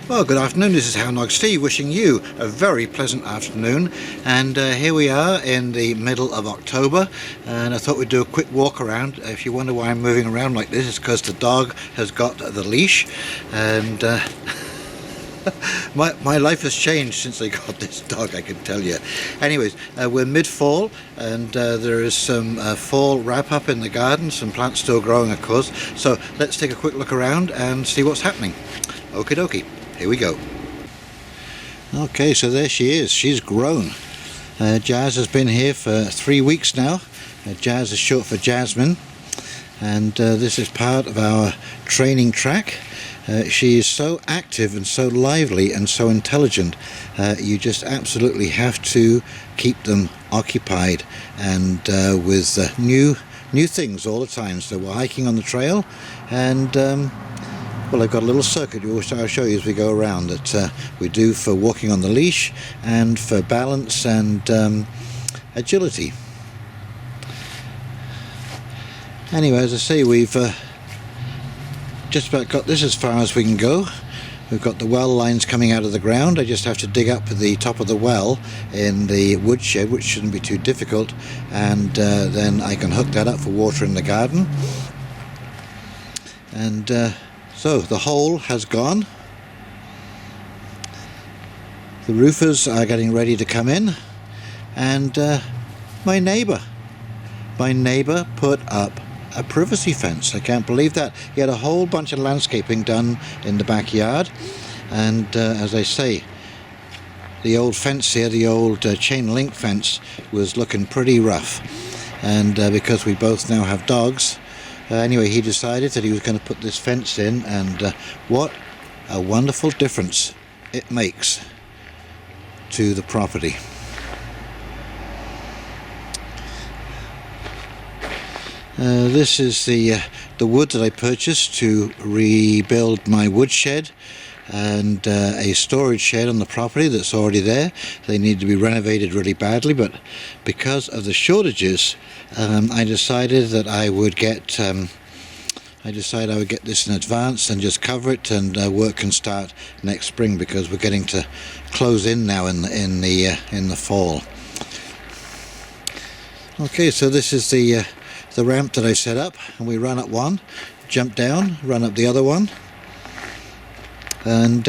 Well, good afternoon, this is Houndog Steve wishing you a very pleasant afternoon, and here we are in the middle of October, and I thought we'd do a quick walk around. If you wonder why I'm moving around like this, it's because the dog has got the leash, and my life has changed since I got this dog, I can tell you. Anyways, we're mid-fall, and there is some fall wrap-up in the garden, some plants still growing of course, so let's take a quick look around and see what's happening. Okie dokie. Here we go. Okay, so there she is. She's grown. Jazz has been here for 3 weeks now. Jazz is short for Jasmine, and this is part of our training track. She is so active and so lively and so intelligent. You just absolutely have to keep them occupied and with new things all the time. So we're hiking on the trail, and well, I've got a little circuit which I'll show you as we go around that we do for walking on the leash and for balance and agility. Anyway, as I say, we've just about got this as far as we can go. We've got the well lines coming out of the ground. I just have to dig up the top of the well in the woodshed, which shouldn't be too difficult, and then I can hook that up for water in the garden. And so the hole has gone. The roofers are getting ready to come in, and my neighbour put up a privacy fence. I can't believe that. He had a whole bunch of landscaping done in the backyard, and as I say, the old fence here, the old chain link fence, was looking pretty rough, and because we both now have dogs, anyway, he decided that he was going to put this fence in, and what a wonderful difference it makes to the property. This is the wood that I purchased to rebuild my woodshed and a storage shed on the property that's already there. They need to be renovated really badly, but because of the shortages, I decided that I would get this in advance and just cover it, and work can start next spring because we're getting to close in now in the fall. Okay, so this is the ramp that I set up, and we run up one, jump down, run up the other one, and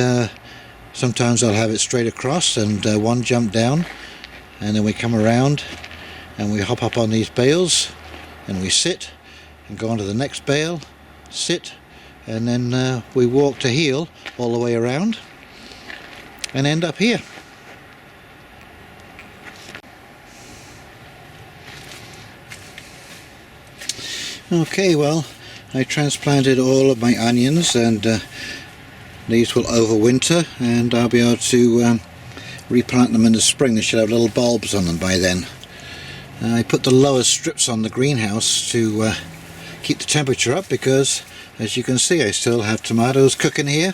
sometimes I'll have it straight across and one jump down, and then we come around and we hop up on these bales and we sit and go on to the next bale, sit, and then we walk to heel all the way around and end up here. Okay, well, I transplanted all of my onions, and these will overwinter, and I'll be able to replant them in the spring. They should have little bulbs on them by then. I put the lower strips on the greenhouse to keep the temperature up, because as you can see I still have tomatoes cooking here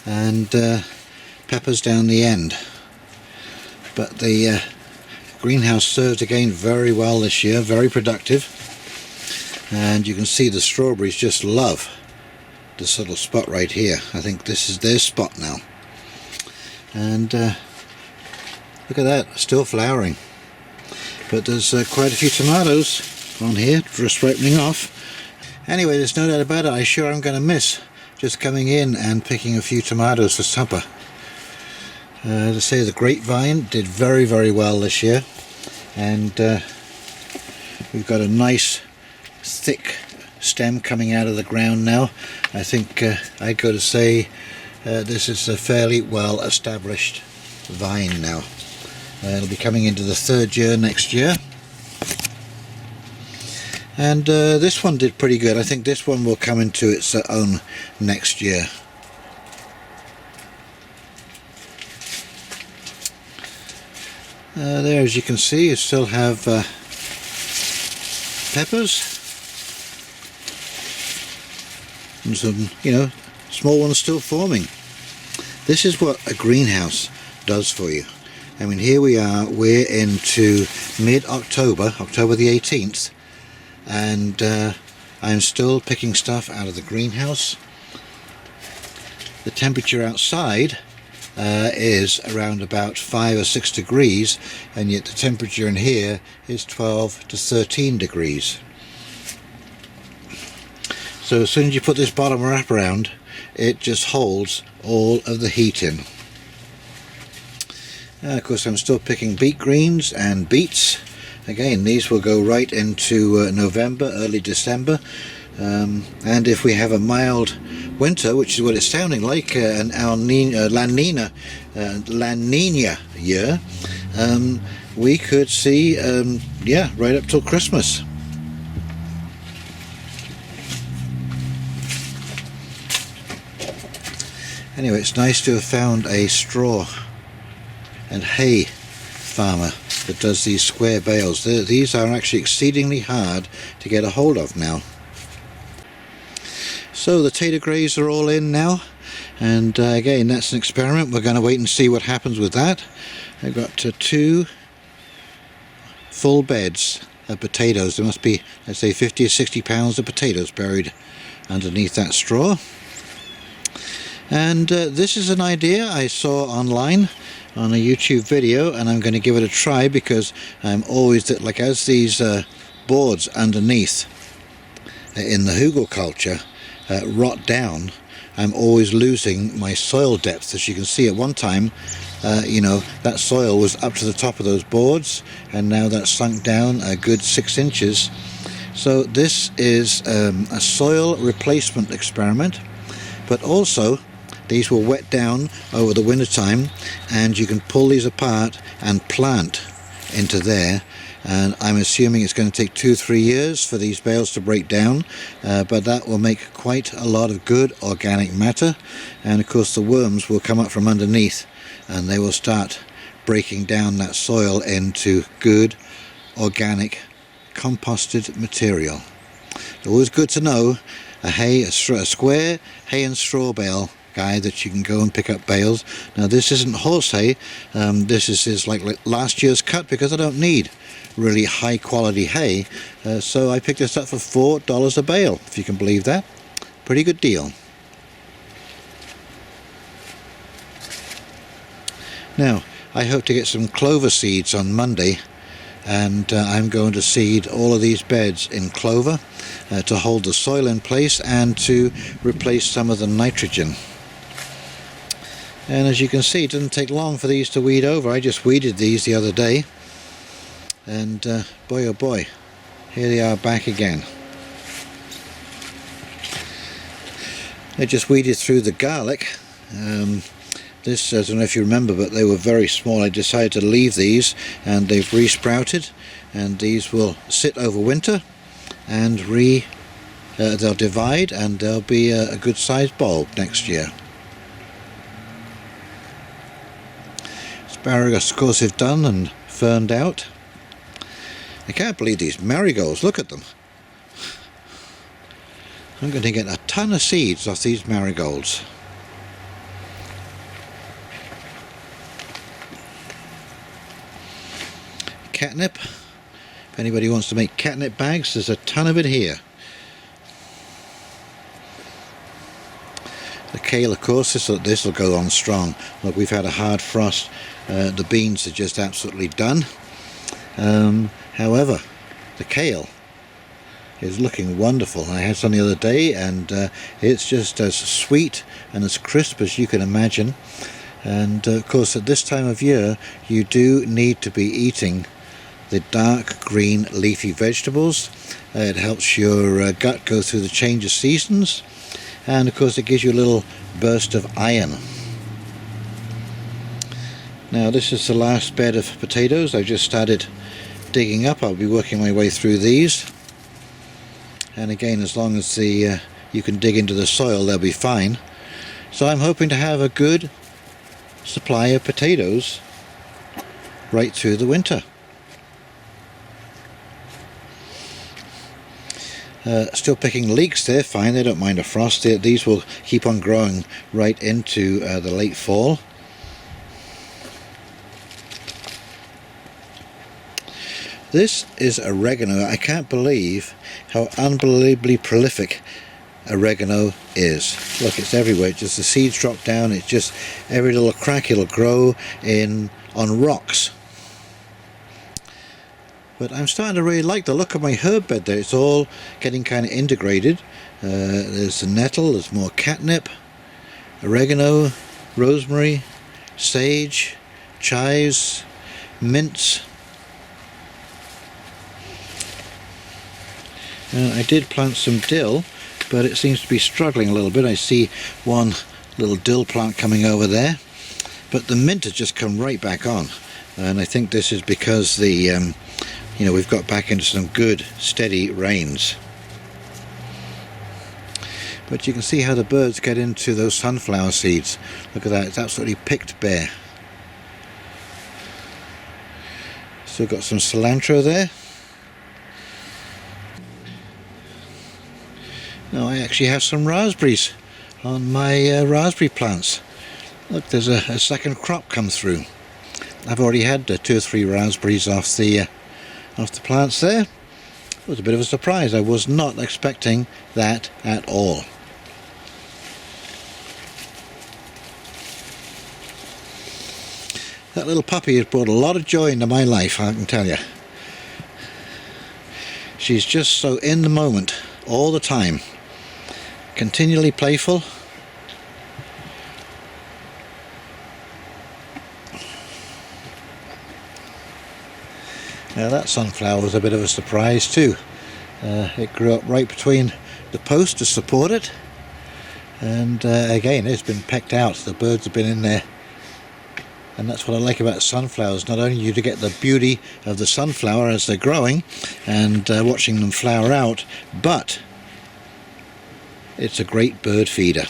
and peppers down the end. But the greenhouse served again very well this year, very productive, and you can see the strawberries just love this little spot right here. I think this is their spot now, and look at that, still flowering. But there's quite a few tomatoes on here just ripening off. Anyway, there's no doubt about it, I sure am going to miss just coming in and picking a few tomatoes for supper. As I say, the grapevine did very, very well this year, and we've got a nice thick stem coming out of the ground now. I think I'd go to say this is a fairly well established vine now. It'll be coming into the 3rd year next year, and this one did pretty good. I think this one will come into its own next year. There, as you can see, you still have peppers and some, small ones still forming. This is what a greenhouse does for you. I mean, here we are, we're into mid-October, October the 18th, and I'm still picking stuff out of the greenhouse. the temperature outside is around about 5 or 6 degrees, and yet the temperature in here is 12 to 13 degrees. So as soon as you put this bottom wrap around, it just holds all of the heat in. Of course, I'm still picking beet greens and beets. Again, these will go right into November, early December. And if we have a mild winter, which is what it's sounding like, an La Nina year, we could see, yeah, right up till Christmas. Anyway, it's nice to have found a straw and hay farmer that does these square bales. These are actually exceedingly hard to get a hold of now. So the Theta greys are all in now, and again, that's an experiment. We're going to wait and see what happens with that. I've got 2 full beds of potatoes. There must be, let's say, 50 or 60 pounds of potatoes buried underneath that straw. And this is an idea I saw online on a YouTube video, and I'm going to give it a try, because I'm always, like, as these boards underneath in the hugel culture rot down, I'm always losing my soil depth. As you can see, at one time, you know, that soil was up to the top of those boards, and now that's sunk down a good 6 inches. So this is a soil replacement experiment, but also these will wet down over the winter time, and you can pull these apart and plant into there. And I'm assuming it's going to take 2-3 years for these bales to break down, but that will make quite a lot of good organic matter. And of course the worms will come up from underneath, and they will start breaking down that soil into good organic composted material. Always good to know a square hay and straw bale guy that you can go and pick up bales. Now this isn't horse hay, this is like last year's cut, because I don't need really high quality hay, so I picked this up for $4 a bale, if you can believe that. Pretty good deal. Now I hope to get some clover seeds on Monday, and I'm going to seed all of these beds in clover to hold the soil in place and to replace some of the nitrogen. And as you can see, it doesn't take long for these to weed over. I just weeded these the other day, and boy oh boy, here they are back again. I just weeded through the garlic. This, I don't know if you remember, but they were very small. I decided to leave these, and they've re-sprouted, and these will sit over winter, and they'll divide, and there'll be a good sized bulb next year. Asparagus, of course, have done and ferned out. I can't believe these marigolds, look at them. I'm going to get a ton of seeds off these marigolds. Catnip, if anybody wants to make catnip bags, there's a ton of it here. The kale, of course, this will go on strong. Look, we've had a hard frost. The beans are just absolutely done. However, the kale is looking wonderful. I had some the other day, and it's just as sweet and as crisp as you can imagine. And of course, at this time of year, you do need to be eating the dark green leafy vegetables. It helps your gut go through the change of seasons, and of course it gives you a little burst of iron. Now this is the last bed of potatoes. I just started digging up. I'll be working my way through these, and again, as long as you can dig into the soil, they'll be fine. So I'm hoping to have a good supply of potatoes right through the winter. Still picking leeks. They're fine, they don't mind a frost. These will keep on growing right into the late fall. This is oregano. I can't believe how unbelievably prolific oregano is. Look, it's everywhere. Just the seeds drop down. It's just every little crack it'll grow in on rocks. But I'm starting to really like the look of my herb bed there. It's all getting kind of integrated. There's the nettle, there's more catnip, oregano, rosemary, sage, chives, mints. I did plant some dill, but it seems to be struggling a little bit. I see one little dill plant coming over there, but the mint has just come right back on, and I think this is because the we've got back into some good steady rains. But you can see how the birds get into those sunflower seeds. Look at that, it's absolutely picked bare. Still got some cilantro there. Now I actually have some raspberries on my raspberry plants. Look, there's a second crop come through. I've already had 2 or 3 raspberries off the plants there. It was a bit of a surprise. I was not expecting that at all. That little puppy has brought a lot of joy into my life, I can tell you. She's just so in the moment all the time, continually playful. Now that sunflower was a bit of a surprise too. It grew up right between the posts to support it, and again it's been pecked out. The birds have been in there, and that's what I like about sunflowers. Not only do you get the beauty of the sunflower as they're growing and watching them flower out, but it's a great bird feeder.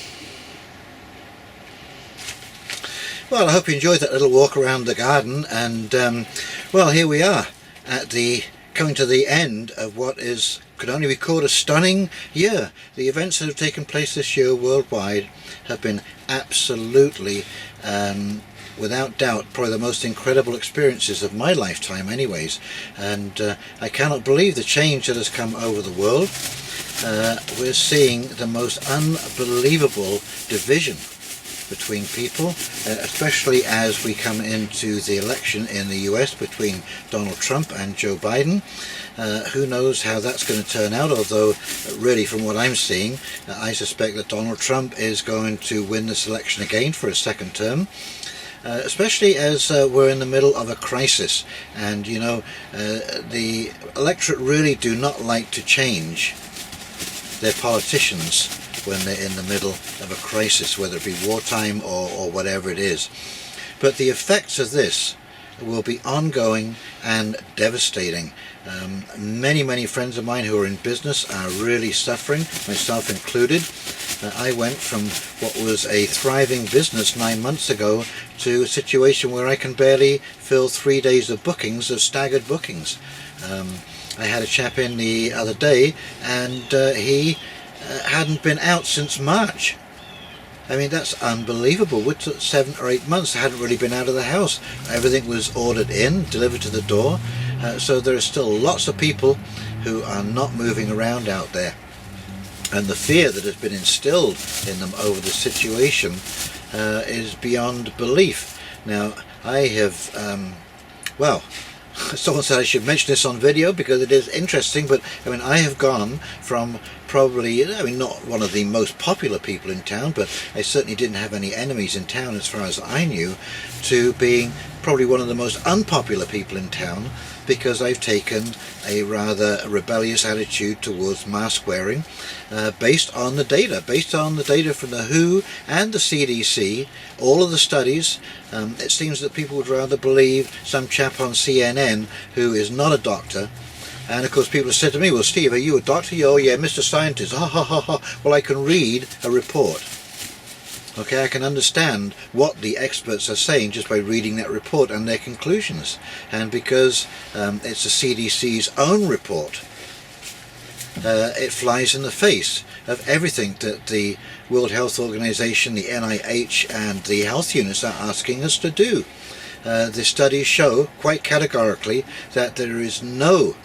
Well, I hope you enjoyed that little walk around the garden, and well, here we are at coming to the end of what could only be called a stunning year. The events that have taken place this year worldwide have been absolutely, without doubt, probably the most incredible experiences of my lifetime anyways, and I cannot believe the change that has come over the world. We're seeing the most unbelievable division between people, especially as we come into the election in the US between Donald Trump and Joe Biden. Who knows how that's going to turn out, although really from what I'm seeing, I suspect that Donald Trump is going to win this election again for a second term. Especially as we're in the middle of a crisis, and the electorate really do not like to change their politicians when they're in the middle of a crisis, whether it be wartime or whatever it is. But the effects of this will be ongoing and devastating. Many friends of mine who are in business are really suffering, myself included. I went from what was a thriving business 9 months ago to a situation where I can barely fill 3 days of bookings, of staggered bookings. I had a chap in the other day, and he hadn't been out since March. I mean, that's unbelievable. We took 7 or 8 months, I hadn't really been out of the house. Everything was ordered in, delivered to the door. So there are still lots of people who are not moving around out there. And the fear that has been instilled in them over the situation is beyond belief. Now, I have, well, someone said I should mention this on video because it is interesting, but I mean, I have gone from probably, I mean, not one of the most popular people in town, but I certainly didn't have any enemies in town as far as I knew, to being probably one of the most unpopular people in town, because I've taken a rather rebellious attitude towards mask wearing, based on the data from the WHO and the CDC, all of the studies. It seems that people would rather believe some chap on CNN who is not a doctor. And of course people have said to me, well, Steve, are you a doctor? Oh yeah, Mr. Scientist. Ha ha ha ha. Well, I can read a report. Okay, I can understand what the experts are saying just by reading that report and their conclusions. And because it's the CDC's own report, it flies in the face of everything that the World Health Organization, the NIH, and the health units are asking us to do. The studies show quite categorically that there is no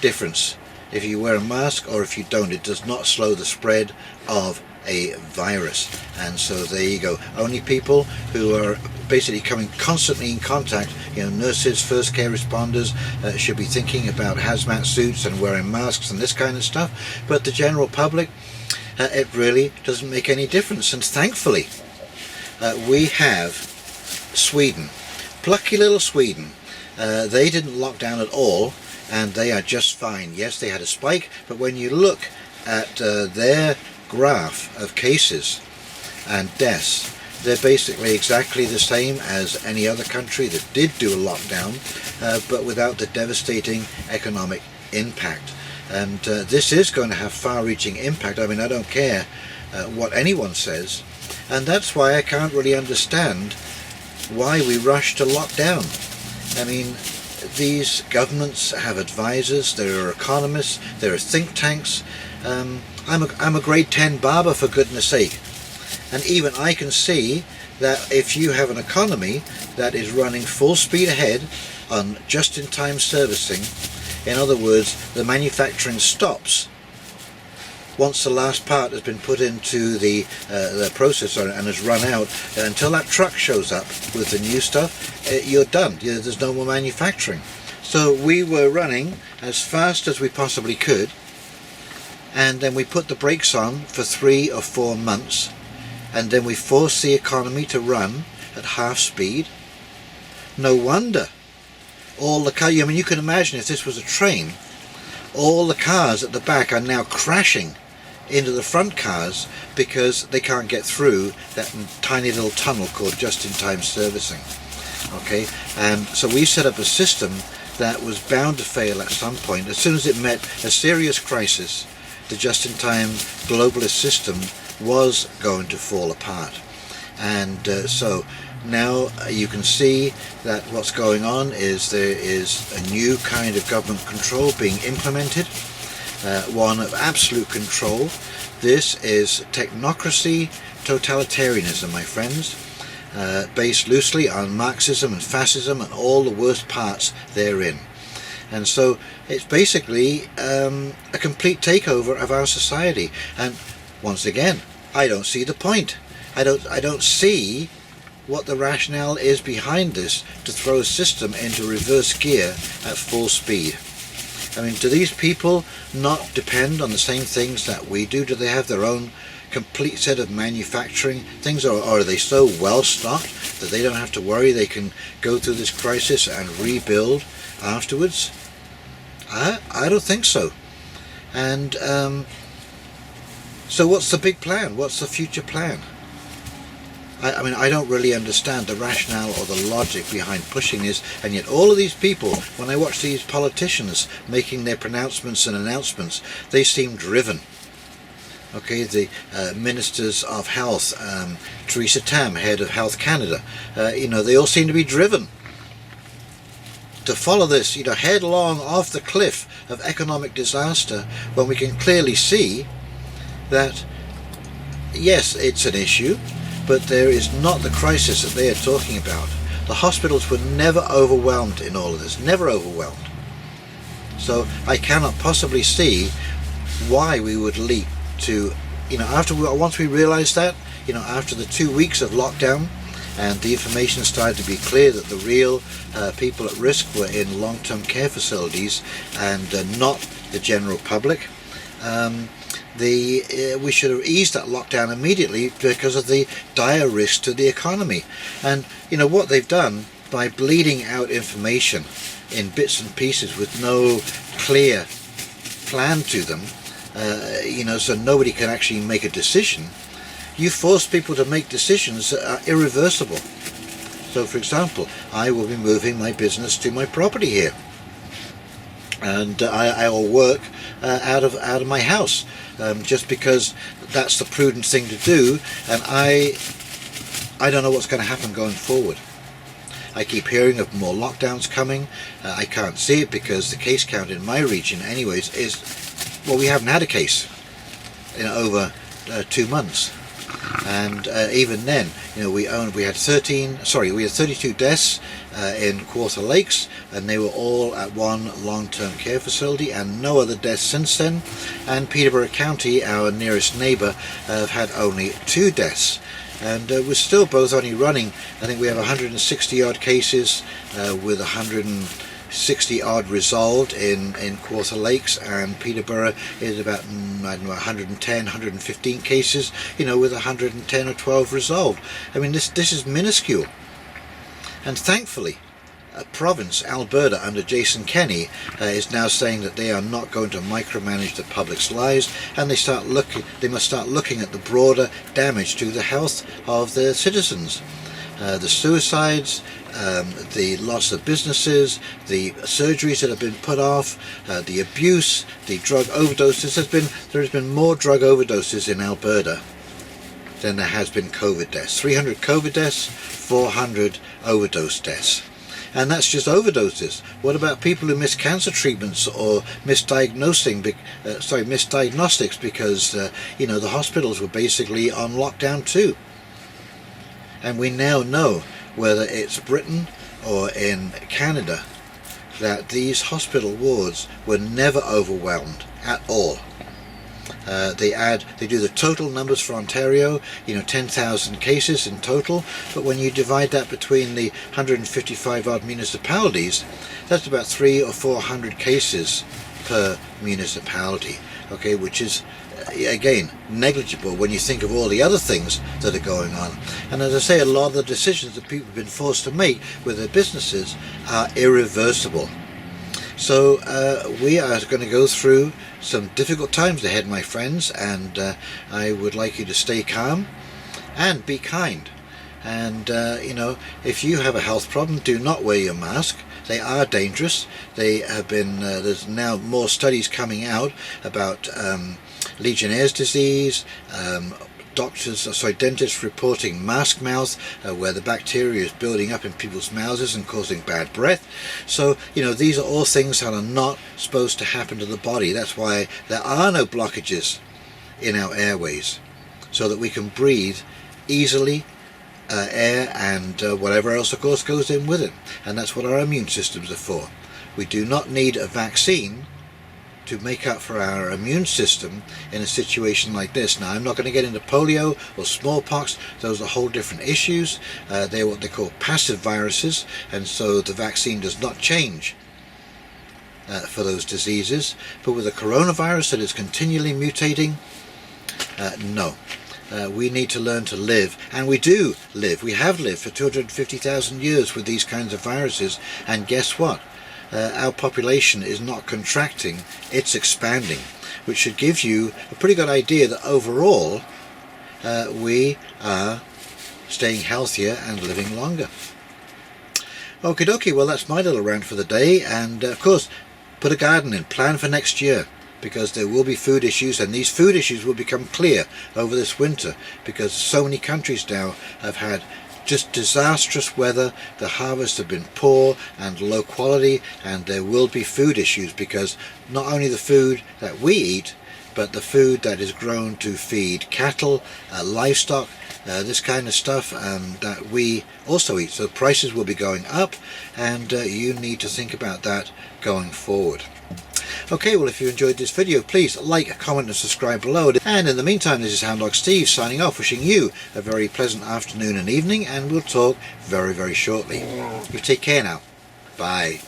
difference if you wear a mask or if you don't. It does not slow the spread of a virus. And so there you go. Only people who are basically coming constantly in contact, nurses, first care responders, should be thinking about hazmat suits and wearing masks and this kind of stuff. But the general public, it really doesn't make any difference. And thankfully, we have Sweden, plucky little Sweden. They didn't lock down at all, and they are just fine. Yes, they had a spike, but when you look at their graph of cases and deaths, they're basically exactly the same as any other country that did do a lockdown, but without the devastating economic impact. And this is going to have far-reaching impact. I mean, I don't care what anyone says, and that's why I can't really understand why we rush to lock down. I mean, these governments have advisors, there are economists, there are think tanks. I'm a grade 10 barber, for goodness sake, and even I can see that if you have an economy that is running full speed ahead on just-in-time servicing, in other words, the manufacturing stops once the last part has been put into the processor and has run out, until that truck shows up with the new stuff, you're done. There's no more manufacturing. So we were running as fast as we possibly could, and then we put the brakes on for 3 or 4 months, and then we forced the economy to run at half speed. No wonder all the cars, I mean, you can imagine if this was a train, all the cars at the back are now crashing into the front cars because they can't get through that tiny little tunnel called just-in-time servicing. Okay, and so we set up a system that was bound to fail at some point. As soon as it met a serious crisis, the just-in-time globalist system was going to fall apart. And so now you can see that what's going on is there is a new kind of government control being implemented, one of absolute control. This is technocracy totalitarianism, my friends, based loosely on Marxism and fascism and all the worst parts therein. And so it's basically a complete takeover of our society. And once again, I don't see the point. I don't see what the rationale is behind this, to throw a system into reverse gear at full speed. I mean, do these people not depend on the same things that we do? Do they have their own complete set of manufacturing things, or are they so well stocked that they don't have to worry, they can go through this crisis and rebuild afterwards? I don't think so. And so what's the big plan? What's the future plan? I mean, I don't really understand the rationale or the logic behind pushing this, and yet all of these people, when I watch these politicians making their pronouncements and announcements, they seem driven. Okay, the Ministers of Health, Theresa Tam, head of Health Canada, they all seem to be driven to follow this, headlong off the cliff of economic disaster, when we can clearly see that, yes, it's an issue, but there is not the crisis that they are talking about. The hospitals were never overwhelmed in all of this, never overwhelmed. So I cannot possibly see why we would leap to, once we realised that, after the 2 weeks of lockdown, and the information started to be clear that the real people at risk were in long-term care facilities and not the general public, we should have eased that lockdown immediately because of the dire risk to the economy. And what they've done by bleeding out information in bits and pieces with no clear plan to them, so nobody can actually make a decision, you force people to make decisions that are irreversible. So, for example, I will be moving my business to my property here, and I will work out of my house, just because that's the prudent thing to do, and I don't know what's going to happen going forward. I keep hearing of more lockdowns coming. I can't see it because the case count in my region anyways is, well, we haven't had a case in over 2 months. And even then, you know, we had 32 deaths in Quarter Lakes, and they were all at one long-term care facility, and no other deaths since then. And Peterborough County, our nearest neighbour, have had only 2 deaths. And we're still both only running, I think we have 160 odd cases with 160 odd resolved in Quarter Lakes, and Peterborough is about, I don't know, 110, 115 cases, you know, with 110 or 12 resolved. I mean, this is minuscule. And thankfully, province Alberta under Jason Kenney is now saying that they are not going to micromanage the public's lives, and they must start looking at the broader damage to the health of their citizens. The suicides, the loss of businesses, the surgeries that have been put off, the abuse, the drug overdoses. There has been more drug overdoses in Alberta than there has been COVID deaths. 300 COVID deaths, 400 overdose deaths. And that's just overdoses. What about people who miss cancer treatments or misdiagnostics because you know, the hospitals were basically on lockdown too. And we now know, whether it's Britain or in Canada, that these hospital wards were never overwhelmed at all. They do the total numbers for Ontario, you know, 10,000 cases in total, but when you divide that between the 155 odd municipalities, that's about 300 or 400 cases per municipality, okay, which is again negligible when you think of all the other things that are going on. And as I say, a lot of the decisions that people have been forced to make with their businesses are irreversible. So we are going to go through some difficult times ahead, my friends, and I would like you to stay calm and be kind. And you know, if you have a health problem, do not wear your mask. They are dangerous. They have been there's now more studies coming out about Legionnaire's disease, dentists reporting mask mouth, where the bacteria is building up in people's mouths and causing bad breath. So, you know, these are all things that are not supposed to happen to the body. That's why there are no blockages in our airways, so that we can breathe easily air and whatever else, of course, goes in with it. And that's what our immune systems are for. We do not need a vaccine to make up for our immune system in a situation like this. Now, I'm not going to get into polio or smallpox. Those are whole different issues. They're what they call passive viruses, and so the vaccine does not change for those diseases. But with the coronavirus that is continually mutating, no. We need to learn to live, and we do live. We have lived for 250,000 years with these kinds of viruses, and guess what? Our population is not contracting, it's expanding, which should give you a pretty good idea that overall we are staying healthier and living longer. Okie dokie, well, that's my little rant for the day, and of course, put a garden in, plan for next year, because there will be food issues, and these food issues will become clear over this winter, because so many countries now have had just disastrous weather. The harvests have been poor and low quality, and there will be food issues, because not only the food that we eat, but the food that is grown to feed cattle, livestock, this kind of stuff that we also eat. So prices will be going up, and you need to think about that going forward. Okay, well, if you enjoyed this video, please like, comment and subscribe below. And in the meantime, this is Houndog Steve signing off, wishing you a very pleasant afternoon and evening, and we'll talk very, very shortly. You take care now. Bye.